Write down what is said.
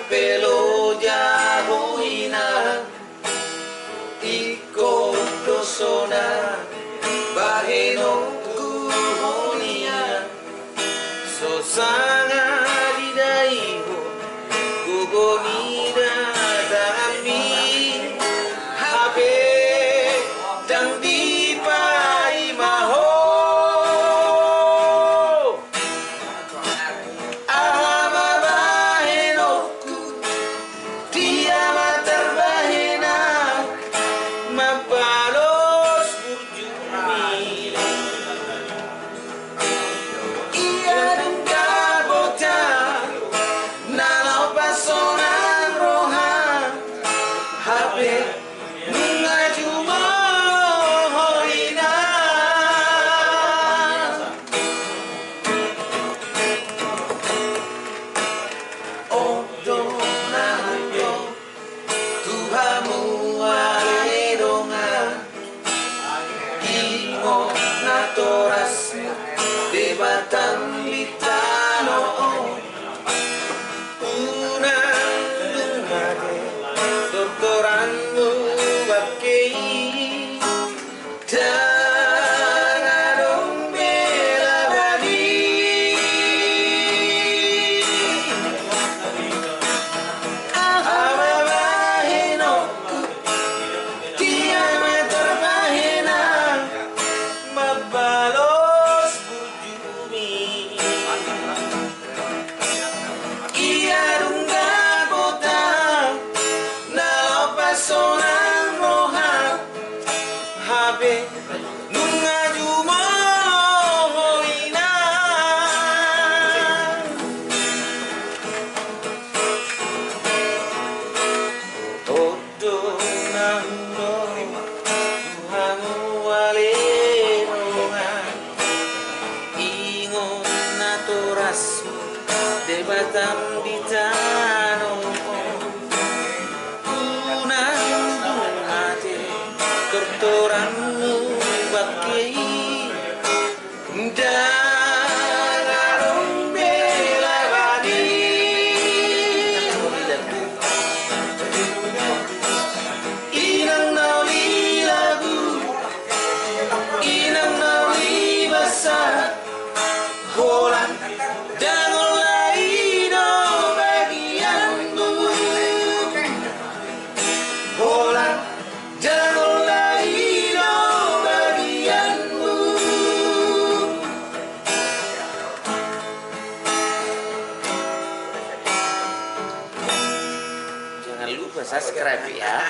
Pelo jahoina iko dosona baheno kuhonia sosanga didaiho gugomida dami habe dang di pai maho Batang litano unang dumade doktoranmu bakei tangadong bela badi ababahenoku tiama terbahena mabalo sonang roha habe nunga jumo hoina todo nando tuhangu wale ronga ingon naturasu debatam ditano doktoranmu bakei dangarong bela badi inang nauli lagu inang nauli basah holan dangol laino bagianmu holan dangol lupa subscribe ya.